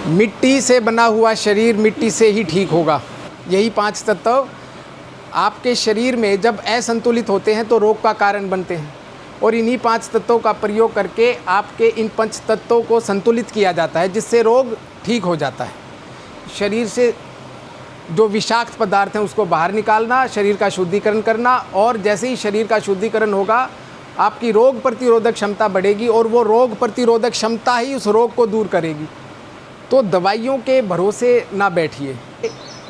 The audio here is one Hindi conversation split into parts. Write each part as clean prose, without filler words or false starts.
मिट्टी से बना हुआ शरीर मिट्टी से ही ठीक होगा। यही 5 तत्व आपके शरीर में जब असंतुलित होते हैं तो रोग का कारण बनते हैं, और इन्हीं 5 तत्वों का प्रयोग करके आपके इन 5 तत्वों को संतुलित किया जाता है, जिससे रोग ठीक हो जाता है। शरीर से जो विषाक्त पदार्थ हैं उसको बाहर निकालना, शरीर का शुद्धिकरण करना, और जैसे ही शरीर का शुद्धिकरण होगा आपकी रोग प्रतिरोधक क्षमता बढ़ेगी, और वो रोग प्रतिरोधक क्षमता ही उस रोग को दूर करेगी। तो दवाइयों के भरोसे ना बैठिए,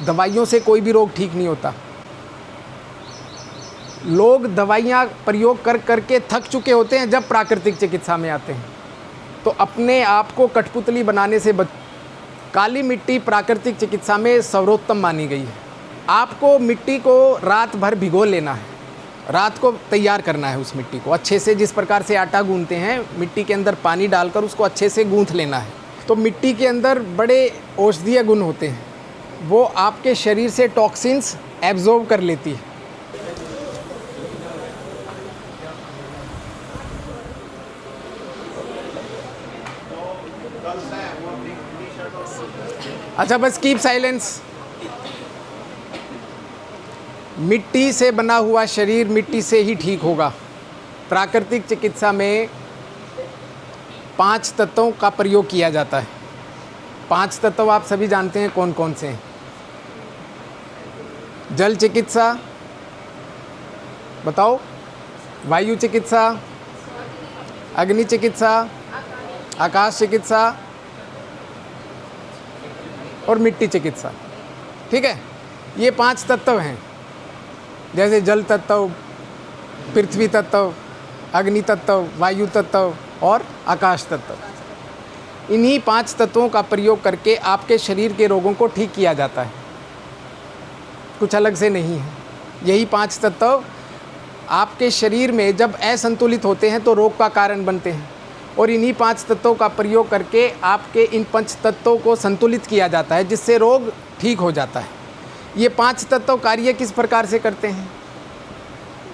दवाइयों से कोई भी रोग ठीक नहीं होता। लोग दवाइयाँ प्रयोग कर करके थक चुके होते हैं जब प्राकृतिक चिकित्सा में आते हैं। तो अपने आप को कठपुतली बनाने से काली मिट्टी प्राकृतिक चिकित्सा में सर्वोत्तम मानी गई है। आपको मिट्टी को रात भर भिगो लेना है, रात को तैयार करना है उस मिट्टी को अच्छे से। जिस प्रकार से आटा गूंथते हैं, मिट्टी के अंदर पानी डालकर उसको अच्छे से गूंथ लेना है। तो मिट्टी के अंदर बड़े औषधीय गुण होते हैं, वो आपके शरीर से टॉक्सिन्स एब्जॉर्ब कर लेती है। अच्छा, बस कीप साइलेंस। मिट्टी से बना हुआ शरीर मिट्टी से ही ठीक होगा। प्राकृतिक चिकित्सा में 5 तत्वों का प्रयोग किया जाता है। 5 तत्व आप सभी जानते हैं कौन कौन से हैं। जल चिकित्सा, बताओ, वायु चिकित्सा, अग्नि चिकित्सा, आकाश चिकित्सा और मिट्टी चिकित्सा। ठीक है, ये 5 तत्व हैं, जैसे जल तत्व, पृथ्वी तत्व, अग्नि तत्व, वायु तत्व और आकाश तत्व। इन्हीं 5 तत्वों का प्रयोग करके आपके शरीर के रोगों को ठीक किया जाता है, कुछ अलग से नहीं है। यही 5 तत्व आपके शरीर में जब असंतुलित होते हैं तो रोग का कारण बनते हैं, और इन्हीं 5 तत्वों का प्रयोग करके आपके इन 5 तत्वों को संतुलित किया जाता है, जिससे रोग ठीक हो जाता है। ये 5 तत्व कार्य किस प्रकार से करते हैं?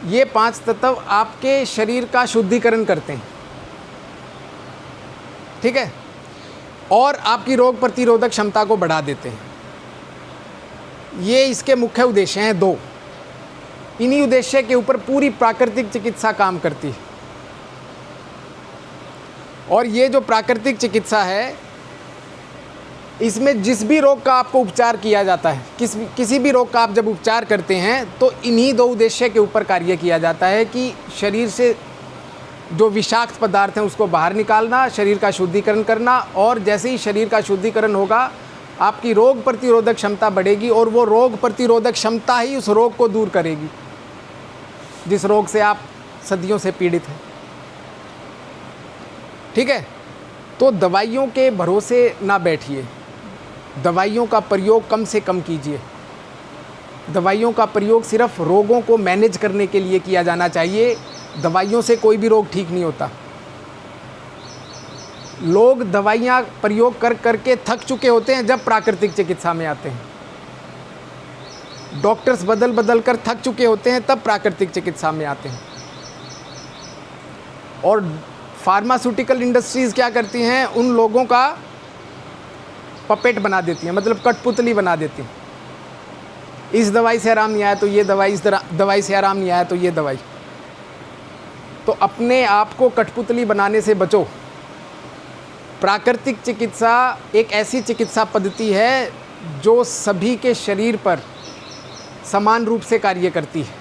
ये 5 तत्व आपके शरीर का शुद्धिकरण करते हैं, ठीक है, और आपकी रोग प्रतिरोधक क्षमता को बढ़ा देते हैं। ये इसके मुख्य उद्देश्य हैं 2। इन्हीं उद्देश्य के ऊपर पूरी प्राकृतिक चिकित्सा काम करती है। और ये जो प्राकृतिक चिकित्सा है, इसमें जिस भी रोग का आपको उपचार किया जाता है, किसी भी रोग का आप जब उपचार करते हैं तो इन्हीं 2 उद्देश्य के ऊपर कार्य किया जाता है कि शरीर से जो विषाक्त पदार्थ हैं उसको बाहर निकालना, शरीर का शुद्धिकरण करना, और जैसे ही शरीर का शुद्धिकरण होगा आपकी रोग प्रतिरोधक क्षमता बढ़ेगी, और वो रोग प्रतिरोधक क्षमता ही उस रोग को दूर करेगी जिस रोग से आप सदियों से पीड़ित हैं। ठीक है, तो दवाइयों के भरोसे ना बैठिए, दवाइयों का प्रयोग कम से कम कीजिए। दवाइयों का प्रयोग सिर्फ रोगों को मैनेज करने के लिए किया जाना चाहिए। दवाइयों से कोई भी रोग ठीक नहीं होता। लोग दवाइयाँ प्रयोग कर करके थक चुके होते हैं जब प्राकृतिक चिकित्सा में आते हैं। डॉक्टर्स बदल बदल कर थक चुके होते हैं तब प्राकृतिक चिकित्सा में आते हैं। और फार्मास्यूटिकल इंडस्ट्रीज़ क्या करती हैं? उन लोगों का पपेट बना देती हैं, मतलब कठपुतली बना देती हैं। इस दवाई से आराम नहीं आया तो ये दवाई, इस दवाई से आराम नहीं आया तो ये दवाई। तो अपने आप को कठपुतली बनाने से बचो। प्राकृतिक चिकित्सा एक ऐसी चिकित्सा पद्धति है जो सभी के शरीर पर समान रूप से कार्य करती है।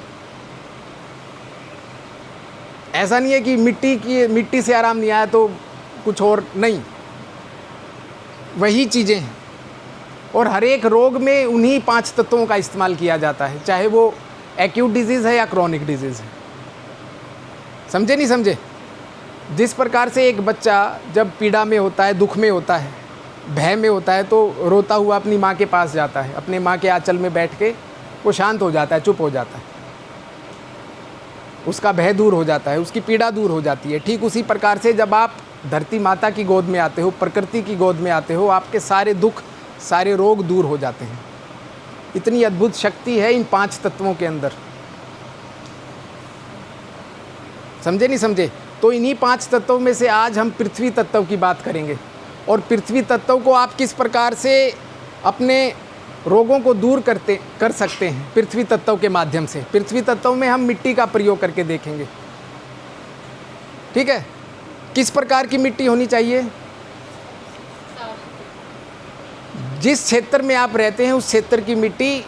ऐसा नहीं है कि मिट्टी से आराम नहीं आया तो कुछ और नहीं, वही चीज़ें हैं। और हर एक रोग में उन्हीं 5 तत्वों का इस्तेमाल किया जाता है, चाहे वो एक्यूट डिजीज़ है या क्रॉनिक डिजीज़ है। समझे नहीं समझे? जिस प्रकार से एक बच्चा जब पीड़ा में होता है, दुख में होता है, भय में होता है, तो रोता हुआ अपनी माँ के पास जाता है, अपने माँ के आंचल में बैठ के वो शांत हो जाता है, चुप हो जाता है, उसका भय दूर हो जाता है, उसकी पीड़ा दूर हो जाती है। ठीक उसी प्रकार से जब आप धरती माता की गोद में आते हो, प्रकृति की गोद में आते हो, आपके सारे दुख, सारे रोग दूर हो जाते हैं। इतनी अद्भुत शक्ति है इन 5 तत्वों के अंदर। समझे नहीं समझे? तो इन्हीं 5 तत्वों में से आज हम पृथ्वी तत्व की बात करेंगे। और पृथ्वी तत्व को आप किस प्रकार से अपने रोगों को दूर कर सकते हैं पृथ्वी तत्व के माध्यम से। पृथ्वी तत्व में हम मिट्टी का प्रयोग करके देखेंगे, ठीक है। किस प्रकार की मिट्टी होनी चाहिए? जिस क्षेत्र में आप रहते हैं उस क्षेत्र की मिट्टी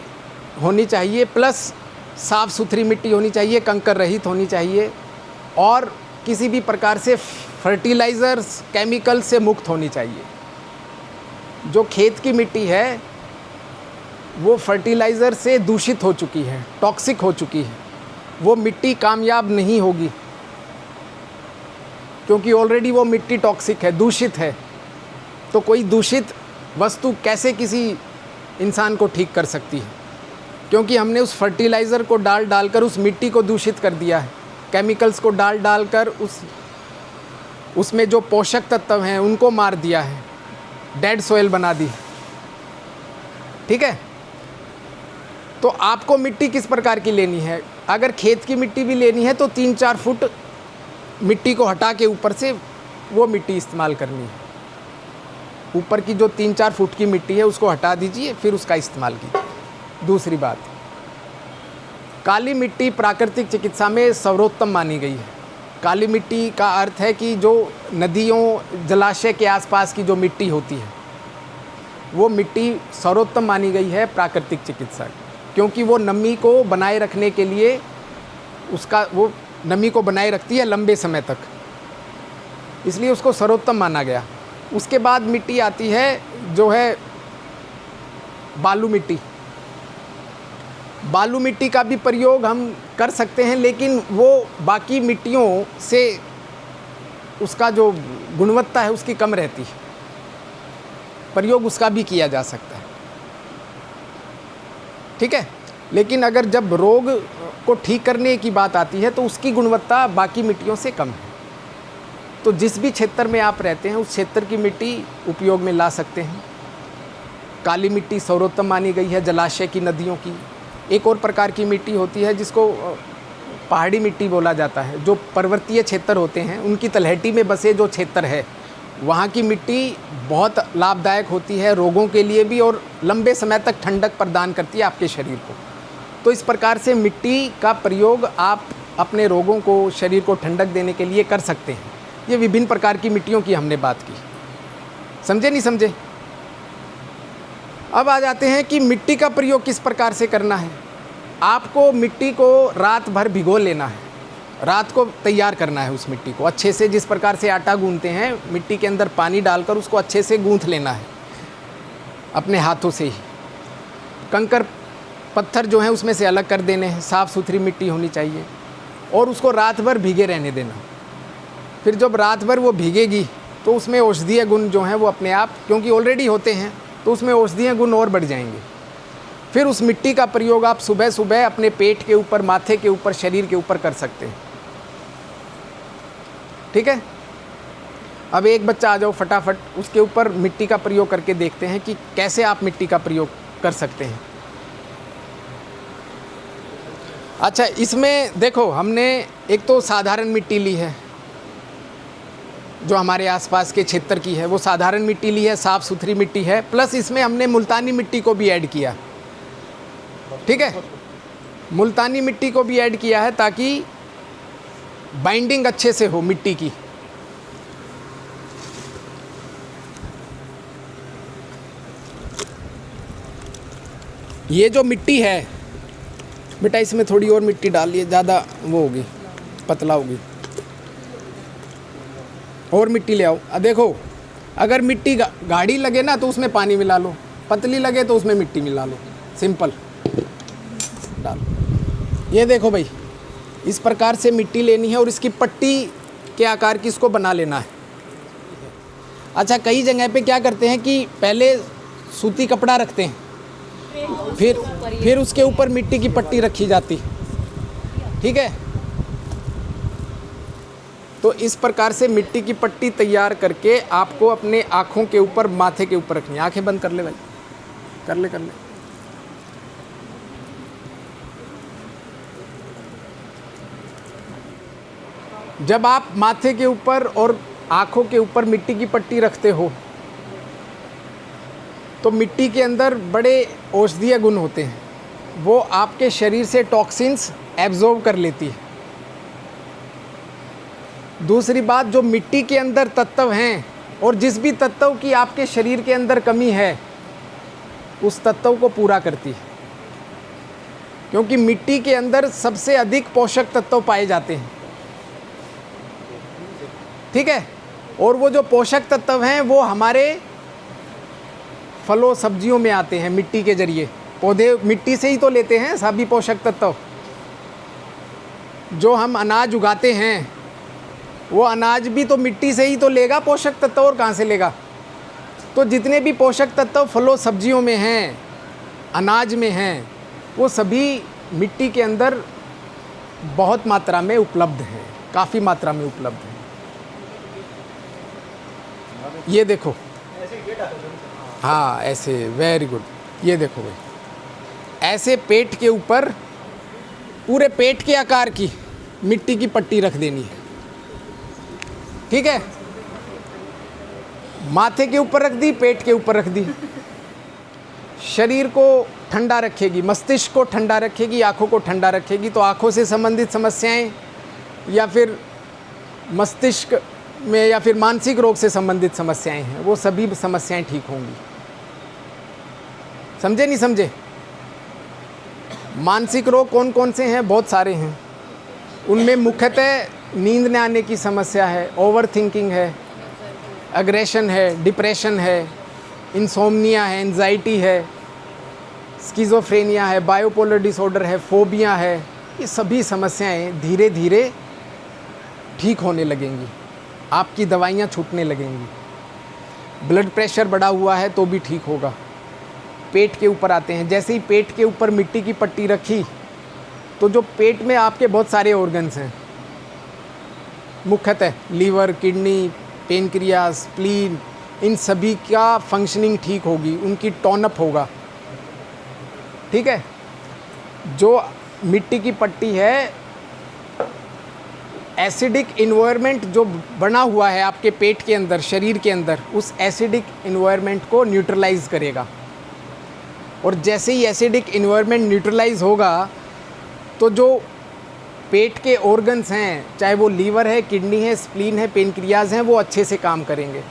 होनी चाहिए, प्लस साफ़ सुथरी मिट्टी होनी चाहिए, कंकर रहित होनी चाहिए और किसी भी प्रकार से फर्टिलाइज़र्स केमिकल से मुक्त होनी चाहिए। जो खेत की मिट्टी है वो फर्टिलाइज़र से दूषित हो चुकी है, टॉक्सिक हो चुकी है, वो मिट्टी कामयाब नहीं होगी क्योंकि ऑलरेडी वो मिट्टी टॉक्सिक है, दूषित है। तो कोई दूषित वस्तु कैसे किसी इंसान को ठीक कर सकती है? क्योंकि हमने उस फर्टिलाइज़र को डालकर उस मिट्टी को दूषित कर दिया है, केमिकल्स को डालकर उसमें जो पोषक तत्व हैं उनको मार दिया है, डेड सोइल बना दी, ठीक है। तो आपको मिट्टी किस प्रकार की लेनी है? अगर खेत की मिट्टी भी लेनी है तो 3-4 फुट मिट्टी को हटा के ऊपर से वो मिट्टी इस्तेमाल करनी है। ऊपर की जो 3-4 फुट की मिट्टी है उसको हटा दीजिए, फिर उसका इस्तेमाल कीजिए। दूसरी बात, काली मिट्टी प्राकृतिक चिकित्सा में सर्वोत्तम मानी गई है। काली मिट्टी का अर्थ है कि जो नदियों जलाशय के आसपास की जो मिट्टी होती है वो मिट्टी सर्वोत्तम मानी गई है प्राकृतिक चिकित्सा, क्योंकि वो नमी को बनाए रखने के लिए वो नमी को बनाए रखती है लंबे समय तक, इसलिए उसको सर्वोत्तम माना गया। उसके बाद मिट्टी आती है जो है बालू मिट्टी। बालू मिट्टी का भी प्रयोग हम कर सकते हैं, लेकिन वो बाकी मिट्टियों से उसका जो गुणवत्ता है उसकी कम रहती है, प्रयोग उसका भी किया जा सकता है, ठीक है। लेकिन अगर जब रोग को ठीक करने की बात आती है तो उसकी गुणवत्ता बाकी मिट्टियों से कम है। तो जिस भी क्षेत्र में आप रहते हैं उस क्षेत्र की मिट्टी उपयोग में ला सकते हैं। काली मिट्टी सर्वोत्तम मानी गई है जलाशय की, नदियों की। एक और प्रकार की मिट्टी होती है जिसको पहाड़ी मिट्टी बोला जाता है। जो पर्वतीय क्षेत्र होते हैं उनकी तलहटी में बसे जो क्षेत्र है वहाँ की मिट्टी बहुत लाभदायक होती है रोगों के लिए भी, और लंबे समय तक ठंडक प्रदान करती है आपके शरीर को। तो इस प्रकार से मिट्टी का प्रयोग आप अपने रोगों को, शरीर को ठंडक देने के लिए कर सकते हैं। ये विभिन्न प्रकार की मिट्टियों की हमने बात की, समझे नहीं समझे? अब आ जाते हैं कि मिट्टी का प्रयोग किस प्रकार से करना है। आपको मिट्टी को रात भर भिगो लेना है, रात को तैयार करना है उस मिट्टी को अच्छे से। जिस प्रकार से आटा गूंथते हैं, मिट्टी के अंदर पानी डालकर उसको अच्छे से गूंथ लेना है अपने हाथों से ही। कंकर पत्थर जो हैं उसमें से अलग कर देने हैं, साफ़ सुथरी मिट्टी होनी चाहिए, और उसको रात भर भीगे रहने देना। फिर जब रात भर वो भीगेगी तो उसमें औषधीय गुण जो हैं वो अपने आप, क्योंकि ऑलरेडी होते हैं तो उसमें औषधीय गुण और बढ़ जाएंगे। फिर उस मिट्टी का प्रयोग आप सुबह सुबह अपने पेट के ऊपर, माथे के ऊपर, शरीर के ऊपर कर सकते हैं, ठीक है। अब एक बच्चा आ जाओ फटाफट, उसके ऊपर मिट्टी का प्रयोग करके देखते हैं कि कैसे आप मिट्टी का प्रयोग कर सकते हैं। अच्छा, इसमें देखो हमने एक तो साधारण मिट्टी ली है जो हमारे आसपास के क्षेत्र की है, वो साधारण मिट्टी ली है, साफ़ सुथरी मिट्टी है, प्लस इसमें हमने मुल्तानी मिट्टी को भी ऐड किया, ठीक है। मुल्तानी मिट्टी को भी ऐड किया है ताकि बाइंडिंग अच्छे से हो मिट्टी की। ये जो मिट्टी है बेटा, इसमें थोड़ी और मिट्टी डालिए, ज़्यादा वो होगी, पतला होगी, और मिट्टी ले आओ। देखो, अगर मिट्टी गाढ़ी लगे ना तो उसमें पानी मिला लो, पतली लगे तो उसमें मिट्टी मिला लो, सिंपल डालो। ये देखो भाई, इस प्रकार से मिट्टी लेनी है और इसकी पट्टी के आकार की इसको बना लेना है। अच्छा, कई जगह पे क्या करते हैं कि पहले सूती कपड़ा रखते हैं, फिर उसके ऊपर मिट्टी की पट्टी रखी जाती, ठीक है। तो इस प्रकार से मिट्टी की पट्टी तैयार करके आपको अपने आँखों के ऊपर, माथे के ऊपर रखनी है। आंखें बंद कर ले भाई, कर ले। जब आप माथे के ऊपर और आँखों के ऊपर मिट्टी की पट्टी रखते हो तो मिट्टी के अंदर बड़े औषधीय गुण होते हैं, वो आपके शरीर से टॉक्सिन्स एब्जॉर्ब कर लेती है। दूसरी बात, जो मिट्टी के अंदर तत्व हैं और जिस भी तत्व की आपके शरीर के अंदर कमी है, उस तत्व को पूरा करती है, क्योंकि मिट्टी के अंदर सबसे अधिक पोषक तत्व पाए जाते हैं। ठीक है, और वो जो पोषक तत्व हैं वो हमारे फलों सब्जियों में आते हैं मिट्टी के जरिए। पौधे मिट्टी से ही तो लेते हैं सभी पोषक तत्व। जो हम अनाज उगाते हैं वो अनाज भी तो मिट्टी से ही तो लेगा पोषक तत्व, और कहाँ से लेगा। तो जितने भी पोषक तत्व फलों सब्जियों में हैं, अनाज में हैं, वो सभी मिट्टी के अंदर बहुत मात्रा में उपलब्ध हैं, काफ़ी मात्रा में उपलब्ध हैं। ये देखो, हाँ ऐसे, वेरी गुड। ये देखो भाई, ऐसे पेट के ऊपर पूरे पेट के आकार की मिट्टी की पट्टी रख देनी है। ठीक है, माथे के ऊपर रख दी, पेट के ऊपर रख दी। शरीर को ठंडा रखेगी, मस्तिष्क को ठंडा रखेगी, आँखों को ठंडा रखेगी। तो आँखों से संबंधित समस्याएं या फिर मस्तिष्क में या फिर मानसिक रोग से संबंधित समस्याएं हैं, वो सभी समस्याएं ठीक होंगी। समझे नहीं समझे? मानसिक रोग कौन कौन से हैं? बहुत सारे हैं। उनमें मुख्यतः नींद न आने की समस्या है, ओवर थिंकिंग है, एग्रेशन है, डिप्रेशन है, इंसोम्निया है, एंजाइटी है, स्किज़ोफ्रेनिया है, बायोपोलर डिसऑर्डर है, फोबिया है। ये सभी समस्याएं धीरे धीरे ठीक होने लगेंगी, आपकी दवाइयाँ छूटने लगेंगी। ब्लड प्रेशर बढ़ा हुआ है तो भी ठीक होगा। पेट के ऊपर आते हैं, जैसे ही पेट के ऊपर मिट्टी की पट्टी रखी तो जो पेट में आपके बहुत सारे ऑर्गन्स हैं, मुख्यतः लीवर, किडनी, पेनक्रियाज, स्प्लीन, इन सभी का फंक्शनिंग ठीक होगी, उनकी टोनअप होगा। ठीक है, जो मिट्टी की पट्टी है, एसिडिक इन्वायरमेंट जो बना हुआ है आपके पेट के अंदर, शरीर के अंदर, उस एसिडिक इन्वायरमेंट को न्यूट्रलाइज करेगा। और जैसे ही एसिडिक इन्वायरमेंट न्यूट्रलाइज होगा तो जो पेट के ऑर्गन्स हैं, चाहे वो लीवर है, किडनी है, स्प्लीन है, पेनक्रियाज हैं, वो अच्छे से काम करेंगे।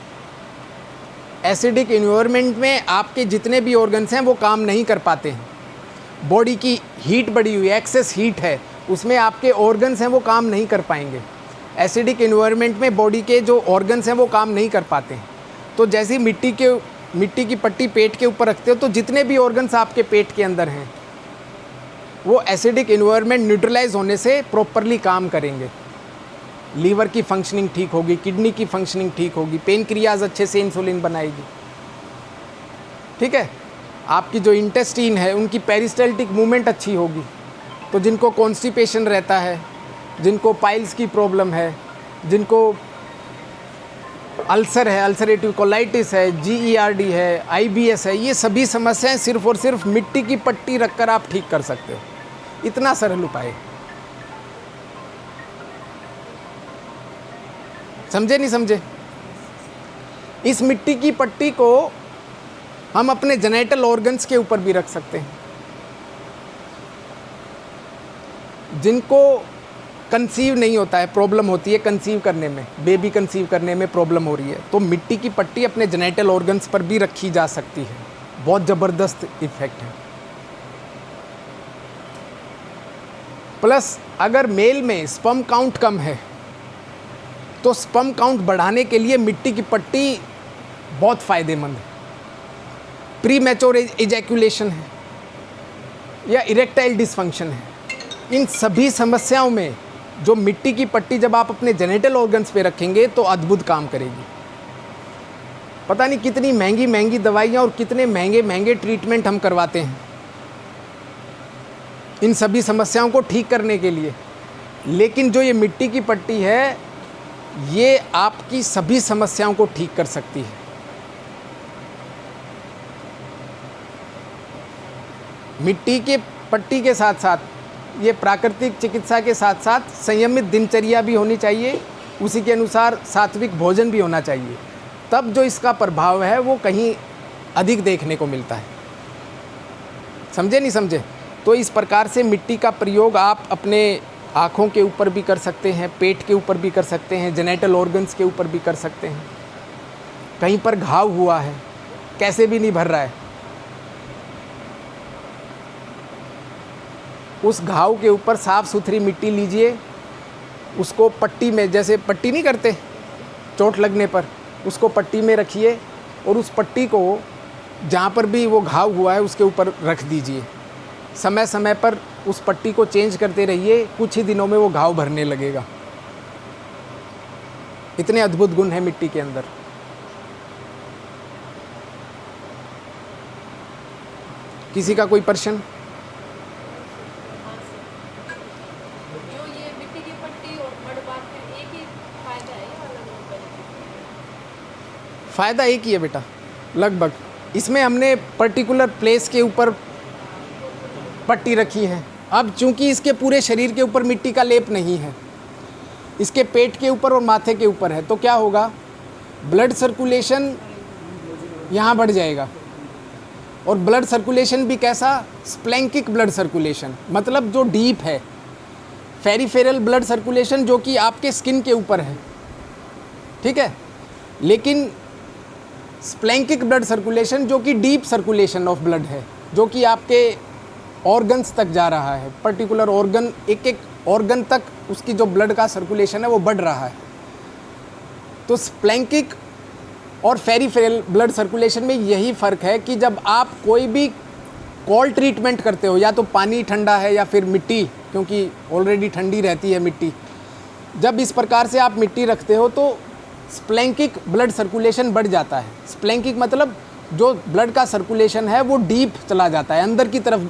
एसिडिक इन्वायरमेंट में आपके जितने भी ऑर्गन्स हैं वो काम नहीं कर पाते हैं। बॉडी की हीट बढ़ी हुई है, एक्सेस हीट है, उसमें आपके ऑर्गन्स हैं वो काम नहीं कर पाएंगे। एसिडिक इन्वायरमेंट में बॉडी के जो ऑर्गन्स हैं वो काम नहीं कर पाते हैं। तो जैसे मिट्टी की पट्टी पेट के ऊपर रखते हो तो जितने भी ऑर्गन्स आपके पेट के अंदर हैं वो एसिडिक इन्वायरमेंट न्यूट्रलाइज होने से प्रॉपरली काम करेंगे। लीवर की फंक्शनिंग ठीक होगी, किडनी की फंक्शनिंग ठीक होगी, पेनक्रियाज अच्छे से इंसुलिन बनाएगी। ठीक है, आपकी जो इंटेस्टीन है उनकी पेरिस्टाल्टिक मूवमेंट अच्छी होगी। तो जिनको कॉन्स्टिपेशन रहता है, जिनको पाइल्स की प्रॉब्लम है, जिनको अल्सर है, अल्सरेटिव कोलाइटिस है, GERD है, IBS है, ये सभी समस्याएं सिर्फ और सिर्फ मिट्टी की पट्टी रखकर आप ठीक कर सकते हो। इतना सरल उपाय। समझे नहीं समझे? इस मिट्टी की पट्टी को हम अपने जेनिटल ऑर्गन्स के ऊपर भी रख सकते हैं। जिनको कंसीव नहीं होता है, प्रॉब्लम होती है कंसीव करने में, बेबी कंसीव करने में प्रॉब्लम हो रही है, तो मिट्टी की पट्टी अपने जेनिटल ऑर्गन्स पर भी रखी जा सकती है। बहुत ज़बरदस्त इफ़ेक्ट है। प्लस अगर मेल में स्पर्म काउंट कम है तो स्पर्म काउंट बढ़ाने के लिए मिट्टी की पट्टी बहुत फ़ायदेमंद है। प्री मैच्योर इजैकुलेशन है या इरेक्टाइल डिसफंक्शन है, इन सभी समस्याओं में जो मिट्टी की पट्टी जब आप अपने जेनिटल ऑर्गन्स पे रखेंगे तो अद्भुत काम करेगी। पता नहीं कितनी महंगी महंगी दवाइयाँ और कितने महंगे महंगे ट्रीटमेंट हम करवाते हैं इन सभी समस्याओं को ठीक करने के लिए, लेकिन जो ये मिट्टी की पट्टी है ये आपकी सभी समस्याओं को ठीक कर सकती है। मिट्टी के पट्टी के साथ साथ ये प्राकृतिक चिकित्सा के साथ साथ संयमित दिनचर्या भी होनी चाहिए, उसी के अनुसार सात्विक भोजन भी होना चाहिए। तब जो इसका प्रभाव है वो कहीं अधिक देखने को मिलता है। समझे नहीं समझे? तो इस प्रकार से मिट्टी का प्रयोग आप अपने आँखों के ऊपर भी कर सकते हैं, पेट के ऊपर भी कर सकते हैं, जेनेटल ऑर्गन्स के ऊपर भी कर सकते हैं। कहीं पर घाव हुआ है, कैसे भी नहीं भर रहा है, उस घाव के ऊपर साफ़ सुथरी मिट्टी लीजिए, उसको पट्टी में, जैसे पट्टी नहीं करते चोट लगने पर, उसको पट्टी में रखिए और उस पट्टी को जहाँ पर भी वो घाव हुआ है उसके ऊपर रख दीजिए। समय समय पर उस पट्टी को चेंज करते रहिए, कुछ ही दिनों में वो घाव भरने लगेगा। इतने अद्भुत गुण हैं मिट्टी के अंदर। किसी का कोई प्रश्न? जो ये मिट्टी की पट्टी और मड बाथ में एक ही फायदा है या अलग-अलग बेनिफिट? फ़ायदा एक ही है बेटा, लगभग। इसमें हमने पर्टिकुलर प्लेस के ऊपर पट्टी रखी है। अब चूंकि इसके पूरे शरीर के ऊपर मिट्टी का लेप नहीं है, इसके पेट के ऊपर और माथे के ऊपर है, तो क्या होगा, ब्लड सर्कुलेशन यहाँ बढ़ जाएगा। और ब्लड सर्कुलेशन भी कैसा, स्प्लैंकिक ब्लड सर्कुलेशन, मतलब जो डीप है। फेरिफेरल ब्लड सर्कुलेशन जो कि आपके स्किन के ऊपर है, ठीक है, लेकिन स्प्लैंकिक ब्लड सर्कुलेशन जो कि डीप सर्कुलेशन ऑफ ब्लड है, जो कि आपके ऑर्गन्स तक जा रहा है। पर्टिकुलर ऑर्गन, एक एक ऑर्गन तक उसकी जो ब्लड का सर्कुलेशन है वो बढ़ रहा है। तो स्प्लैंकिक और फेरिफेरल ब्लड सर्कुलेशन में यही फ़र्क है कि जब आप कोई भी कोल्ड ट्रीटमेंट करते हो, या तो पानी ठंडा है या फिर मिट्टी, क्योंकि ऑलरेडी ठंडी रहती है मिट्टी, जब इस प्रकार से आप मिट्टी रखते हो तो स्प्लैंकिक ब्लड सर्कुलेशन बढ़ जाता है। स्प्लैंकिक मतलब जो ब्लड का सर्कुलेशन है वो डीप चला जाता है, अंदर की तरफ,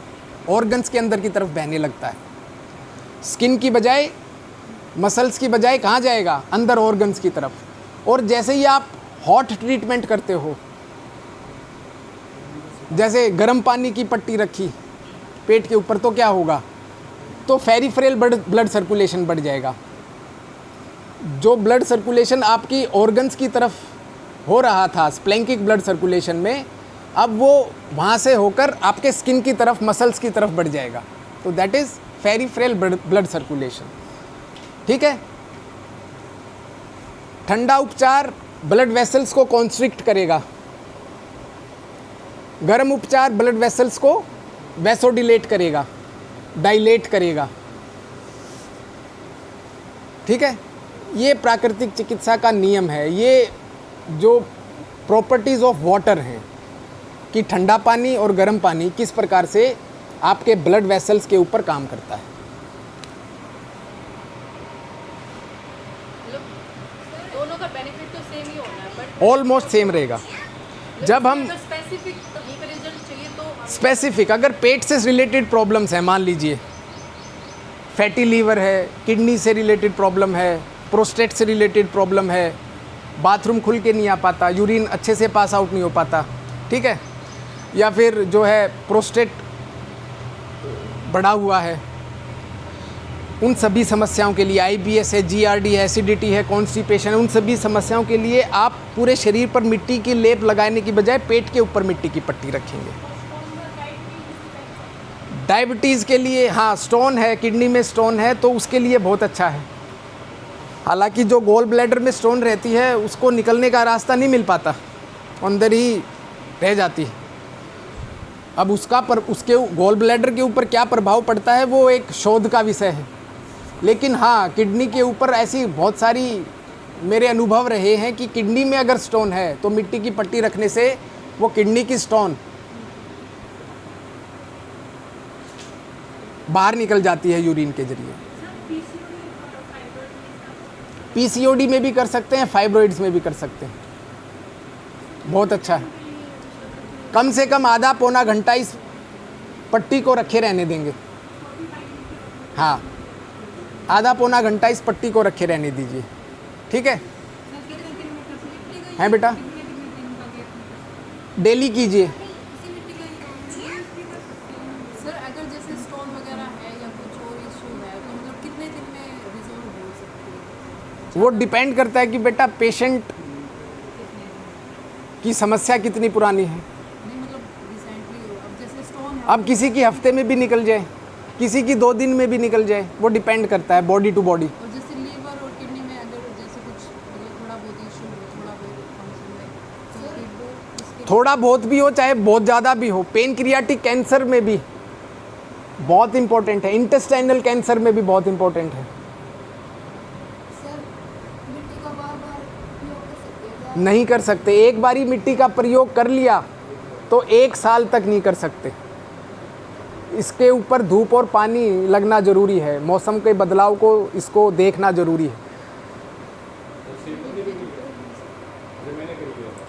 ऑर्गन्स के अंदर की तरफ बहने लगता है। स्किन की बजाय, मसल्स की बजाय कहाँ जाएगा, अंदर ऑर्गन्स की तरफ। और जैसे ही आप हॉट ट्रीटमेंट करते हो, जैसे गर्म पानी की पट्टी रखी पेट के ऊपर, तो क्या होगा, तो फेरिफेरल ब्लड सर्कुलेशन बढ़ जाएगा। जो ब्लड सर्कुलेशन आपकी ऑर्गन्स की तरफ हो रहा था स्प्लैंकिक ब्लड सर्कुलेशन में, अब वो वहाँ से होकर आपके स्किन की तरफ, मसल्स की तरफ बढ़ जाएगा। तो दैट इज़ फेरिफेरल ब्लड सर्कुलेशन, ठीक है। ठंडा उपचार ब्लड वेसल्स को कॉन्स्ट्रिक्ट करेगा, गर्म उपचार ब्लड वेसल्स को वैसोडिलेट करेगा, डायलेट करेगा, ठीक है। ये प्राकृतिक चिकित्सा का नियम है। ये जो प्रॉपर्टीज़ ऑफ वाटर हैं कि ठंडा पानी और गर्म पानी किस प्रकार से आपके ब्लड वेसल्स के ऊपर काम करता है। दोनों का बेनिफिट तो सेम ही होना है, बट ऑलमोस्ट सेम रहेगा। जब हम स्पेसिफिक रिजल्ट चाहिए तो स्पेसिफिक, अगर पेट से रिलेटेड प्रॉब्लम्स हैं, मान लीजिए फैटी लीवर है, किडनी से रिलेटेड प्रॉब्लम है, प्रोस्टेट से रिलेटेड प्रॉब्लम है, बाथरूम खुल के नहीं आ पाता, यूरिन अच्छे से पास आउट नहीं हो पाता, ठीक है, या फिर जो है प्रोस्टेट बढ़ा हुआ है, उन सभी समस्याओं के लिए, IBS है, GRD है, एसिडिटी है, कॉन्स्टिपेशन है, उन सभी समस्याओं के लिए आप पूरे शरीर पर मिट्टी की लेप लगाने की बजाय पेट के ऊपर मिट्टी की पट्टी रखेंगे। डायबिटीज़ के लिए, हाँ, स्टोन है, किडनी में स्टोन है तो उसके लिए बहुत अच्छा है। हालांकि जो गॉल ब्लैडर में स्टोन रहती है उसको निकलने का रास्ता नहीं मिल पाता, अंदर ही रह जाती है। अब उसके गॉल ब्लैडर के ऊपर क्या प्रभाव पड़ता है वो एक शोध का विषय है। लेकिन हाँ, किडनी के ऊपर ऐसी बहुत सारी मेरे अनुभव रहे हैं कि किडनी में अगर स्टोन है तो मिट्टी की पट्टी रखने से वो किडनी की स्टोन बाहर निकल जाती है यूरिन के जरिए। PCOD में भी कर सकते हैं, फाइब्रॉइड्स में भी कर सकते हैं। बहुत अच्छा है। कम से कम आधा पौना घंटा इस पट्टी को रखे रहने देंगे। हाँ, आधा पौना घंटा इस पट्टी को रखे रहने दीजिए, ठीक है। हैं बेटा, डेली कीजिए। सर अगर जैसे स्टोन वगैरह है या कुछ और इशू है तो मतलब कितने दिन में रिजॉल्व हो सकती है? वो डिपेंड करता है कि बेटा पेशेंट की समस्या कितनी पुरानी है। अब किसी की हफ्ते में भी निकल जाए, किसी की 2 दिन में भी निकल जाए, वो डिपेंड करता है बॉडी टू बॉडी। और जैसे लीवर और किडनी में अगर जैसे कुछ मतलब थोड़ा बहुत इशू हो, थोड़ा बहुत फंक्शन में, तो फिर वो उसके थोड़ा बहुत भी हो चाहे बहुत ज़्यादा भी हो, पेनक्रियाटिक कैंसर में भी बहुत इंपॉर्टेंट है, इंटेस्टाइनल कैंसर में भी बहुत इंपॉर्टेंट है। सर मिट्टी का बार बार उपयोग कर सकते हैं क्या? नहीं कर सकते। एक बारी मिट्टी का प्रयोग कर लिया तो 1 साल तक नहीं कर सकते। इसके ऊपर धूप और पानी लगना ज़रूरी है, मौसम के बदलाव को इसको देखना ज़रूरी है।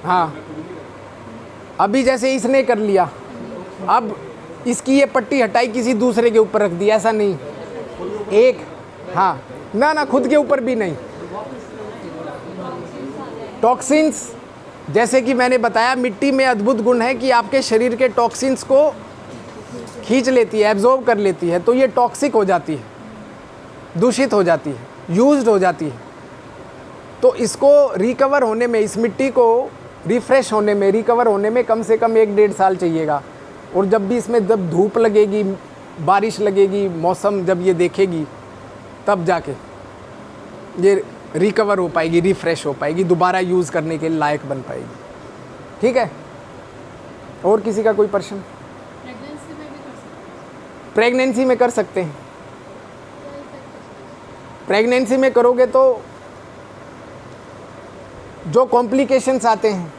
हाँ, अभी जैसे इसने कर लिया, अब इसकी ये पट्टी हटाई किसी दूसरे के ऊपर रख दी, ऐसा नहीं। एक हाँ ना ना, खुद के ऊपर भी नहीं। टॉक्सिन्स, जैसे कि मैंने बताया, मिट्टी में अद्भुत गुण है कि आपके शरीर के टॉक्सिन्स को खींच लेती है, एब्जॉर्ब कर लेती है, तो ये टॉक्सिक हो जाती है, दूषित हो जाती है, यूज्ड हो जाती है। तो इसको रिकवर होने में, इस मिट्टी को रिफ़्रेश होने में, रिकवर होने में कम से कम 1-1.5 साल चाहिएगा। और जब भी इसमें जब धूप लगेगी, बारिश लगेगी, मौसम जब ये देखेगी, तब जाके ये रिकवर हो पाएगी, रिफ़्रेश हो पाएगी, दोबारा यूज़ करने के लायक बन पाएगी। ठीक है, और किसी का कोई प्रश्न? प्रेगनेंसी में भी कर सकते हैं? प्रेगनेंसी में कर सकते हैं। प्रेगनेंसी में करोगे तो जो कॉम्प्लिकेशंस आते हैं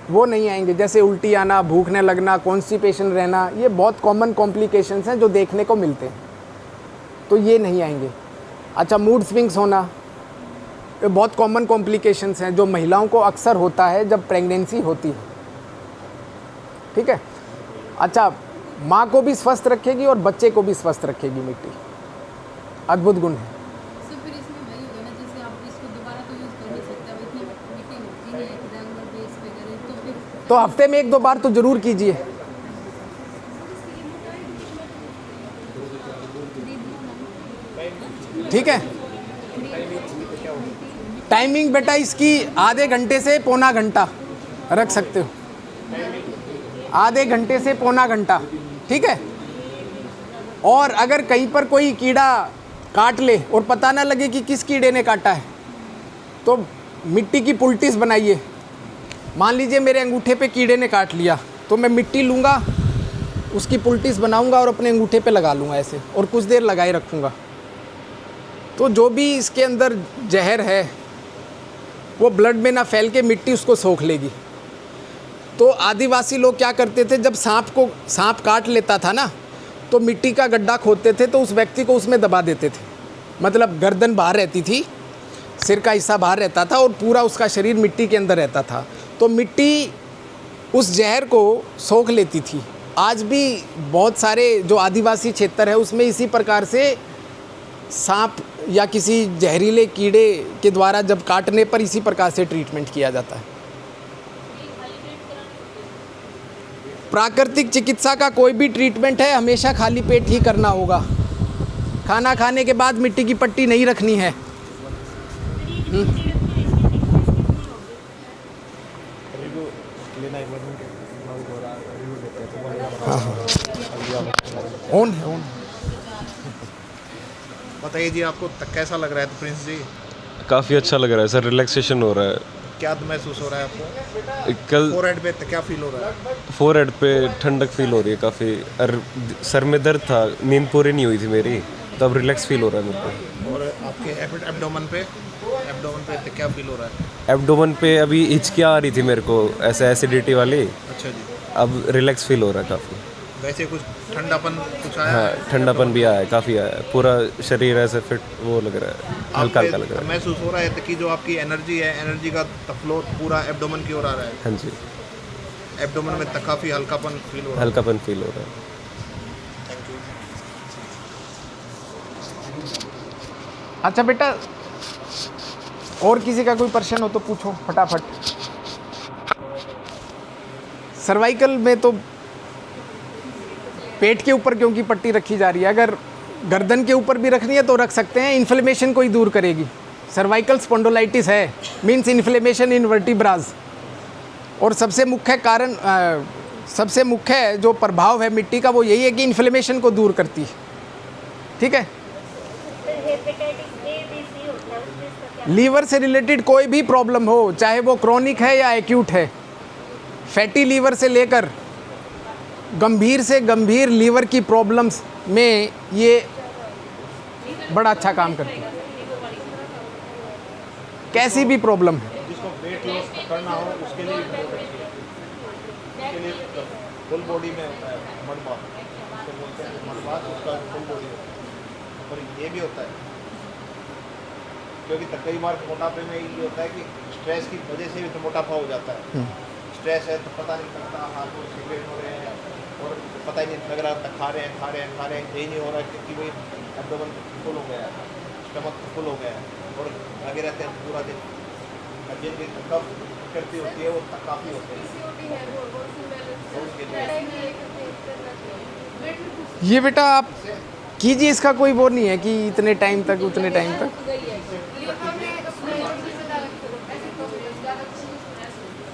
वो नहीं आएंगे, जैसे उल्टी आना, भूख न लगना, कॉन्स्टिपेशन रहना, ये बहुत कॉमन कॉम्प्लिकेशंस हैं जो देखने को मिलते हैं, तो ये नहीं आएंगे। अच्छा, मूड स्विंग्स होना, ये बहुत कॉमन कॉम्प्लिकेशंस हैं जो महिलाओं को अक्सर होता है जब प्रेगनेंसी होती है। ठीक है। अच्छा, माँ को भी स्वस्थ रखेगी और बच्चे को भी स्वस्थ रखेगी मिट्टी, अद्भुत गुण है। सर फिर इसमें वही होगा ना, जैसे आप इसको दोबारा तो यूज़ कर नहीं सकते, अब इतनी मिट्टी होती नहीं है कि रेगुलर बेस पे करें, तो फिर तो हफ्ते में 1-2 बार तो ज़रूर कीजिए। ठीक है। टाइमिंग बेटा इसकी आधे घंटे से पौना घंटा रख सकते हो, आधे घंटे से पौना घंटा। ठीक है। और अगर कहीं पर कोई कीड़ा काट ले और पता ना लगे कि किस कीड़े ने काटा है, तो मिट्टी की पुल्टिस बनाइए। मान लीजिए मेरे अंगूठे पे कीड़े ने काट लिया, तो मैं मिट्टी लूँगा, उसकी पुल्टिस बनाऊँगा और अपने अंगूठे पे लगा लूँगा ऐसे, और कुछ देर लगाए रखूँगा। तो जो भी इसके अंदर जहर है वो ब्लड में ना फैल के मिट्टी उसको सोख लेगी। तो आदिवासी लोग क्या करते थे, जब सांप काट लेता था ना, तो मिट्टी का गड्ढा खोदते थे, तो उस व्यक्ति को उसमें दबा देते थे। मतलब गर्दन बाहर रहती थी, सिर का हिस्सा बाहर रहता था और पूरा उसका शरीर मिट्टी के अंदर रहता था, तो मिट्टी उस जहर को सोख लेती थी। आज भी बहुत सारे जो आदिवासी क्षेत्र है उसमें इसी प्रकार से सांप या किसी जहरीले कीड़े के द्वारा जब काटने पर इसी प्रकार से ट्रीटमेंट किया जाता है। प्राकृतिक चिकित्सा का कोई भी ट्रीटमेंट है हमेशा खाली पेट ही करना होगा। खाना खाने के बाद मिट्टी की पट्टी नहीं रखनी है। ऑन है, ऑन। बताइए जी, आपको कैसा लग रहा है तो प्रिंस जी? काफ़ी अच्छा लग रहा है सर, रिलैक्सेशन हो रहा है। क्या महसूस हो रहा है आपको? कल फोरहेड पे क्या फील हो रहा है? फोरहेड पे ठंडक फील हो रही है काफ़ी, और सर में दर्द था, नींद पूरी नहीं हुई थी मेरी, तो अब रिलैक्स फील हो रहा है मेरे को। और आपके एब्डोमेन पे क्या फील हो रहा है? एब्डोमेन पे अभी हिचकियाँ आ रही थी मेरे को, ऐसे एसिडिटी वाली, अच्छा जी। अब रिलैक्स फील हो रहा है काफ़ी। वैसे कुछ ठंडापन कुछ आया हाँ, है? ठंडापन भी आया है, काफ़ी आया है, पूरा शरीर ऐसे फिट वो लग रहा है, हल्का हल्का लग रहा है। महसूस हो रहा है कि जो आपकी एनर्जी है, एनर्जी का फ्लो पूरा एब्डोमेन की ओर आ रहा है। हाँ जी, एब्डोमेन में काफ़ी हल्कापन फील हो रहा है। हल्कापन फील हो रहा है। अच्छा बेटा, और किसी का कोई प्रश्न हो तो पूछो फटाफट। सर्वाइकल में तो पेट के ऊपर क्योंकि पट्टी रखी जा रही है, अगर गर्दन के ऊपर भी रखनी है तो रख सकते हैं, इन्फ्लेमेशन को ही दूर करेगी। सर्वाइकल स्पॉन्डिलाइटिस है, मीन्स इन्फ्लेमेशन इन वर्टिब्राज, और सबसे मुख्य कारण सबसे मुख्य जो प्रभाव है मिट्टी का वो यही है कि इन्फ्लेमेशन को दूर करती है। ठीक है, हेपेटाइटिस ए बी सी होता है उसमें इसका क्या? लीवर से रिलेटेड कोई भी प्रॉब्लम हो, चाहे वो क्रॉनिक है या एक्यूट है, फैटी लीवर से लेकर गंभीर से गंभीर लीवर की प्रॉब्लम्स में ये बड़ा अच्छा काम करती है। कैसी भी प्रॉब्लम है, जिसको वेट लॉस करना हो उसके लिए भी बहुत अच्छी है। उसके लिए फुल बॉडी में होता है मड बाथ, उसको बोलते हैं मड बाथ, उसका फुल बॉडी होता है। और ये भी होता है क्योंकि कई बार मोटापे में ये होता है कि स्ट्रेस की वजह से भी तो मोटापा हो जाता है। स्ट्रेस है तो पता नहीं लगता, हाथ में सिगरेट हो रहे हैं और पता ही नहीं लग रहा, खा रहे हैं, यही नहीं हो रहा क्योंकि भाई एब्डोमेन फुल हो गया है, स्टमक फुल हो गया है और लगे रहते हैं पूरा दिन। जिनकी कफ करती होती है वो काफ़ी होते हैं। ये बेटा आप कीजिए, इसका कोई वो नहीं है कि इतने टाइम तक उतने टाइम तक।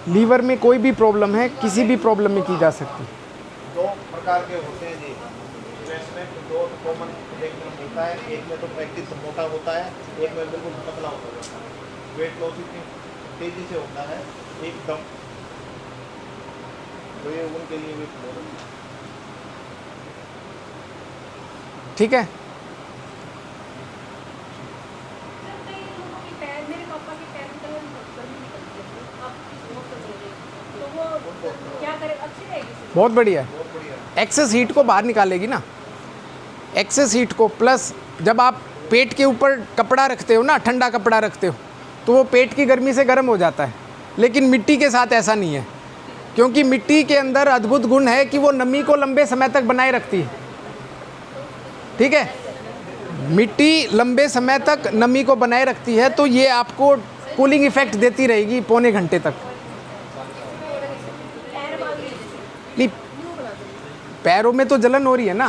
लीवर में कोई भी प्रॉब्लम है, किसी भी प्रॉब्लम में की जा सकती है। दो प्रकार के होते हैं जी स्ट्रेस में, दो कॉमन देखने में मिलता है। एक में तो प्रैक्टिस मोटा होता है, एक में बिल्कुल पतला होता है। वेट लॉस इतनी तेजी से होता है एकदम, तो ये उनके लिए भी प्रॉब्लम है। ठीक है, मेरे पापा के पैर में कलर गर्मी निकलती है, अब इस मौसम में तो वो क्या करे, अच्छी रहेगी? बहुत बढ़िया है। बहुत बढ़िया। एक्सेस हीट को बाहर निकालेगी ना, एक्सेस हीट को। प्लस जब आप पेट के ऊपर कपड़ा रखते हो ना, ठंडा कपड़ा रखते हो, तो वो पेट की गर्मी से गर्म हो जाता है। लेकिन मिट्टी के साथ ऐसा नहीं है, क्योंकि मिट्टी के अंदर अद्भुत गुण है कि वो नमी को लंबे समय तक बनाए रखती है। ठीक है, मिट्टी लंबे समय तक नमी को बनाए रखती है, तो ये आपको कूलिंग इफेक्ट देती रहेगी पौने घंटे तक। नहीं, पैरों में तो जलन हो रही है ना,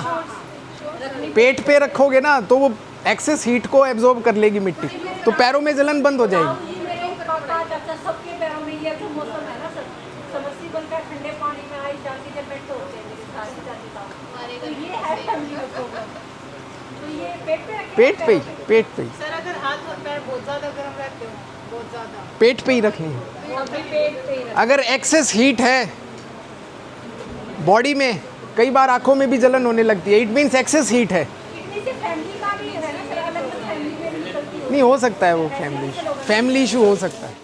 पेट पे रखोगे ना तो वो एक्सेस हीट को एब्जॉर्ब कर लेगी मिट्टी, तो पैरों में जलन बंद हो जाएगी। मेरे पापा चाचा सबके पैरों में ये जो मौसम है ना सर, समस्या बनकर ठंडे पानी में आई जाती जब बैठते होते हैं मेरे सारे चाची साहब, तो ये है फैमिली में प्रॉब्लम। तो ये पेट पे रखे, पेट पे ही, पेट पे ही, सर अगर हाथ और पैर बहुत ज़्यादा गर्म रहते हो, बहुत ज़्यादा, पेट पे ही रखनी है। पेट पे ही रखे। अगर एक्सेस हीट है बॉडी में, कई बार आंखों में भी जलन होने लगती है, इट मीन्स एक्सेस हीट है। किडनी से फैमिली का भी है ना सर, अलग अलग फैमिली में भी निकलती है। नहीं, हो सकता है वो फैमिली इशू हो सकता है।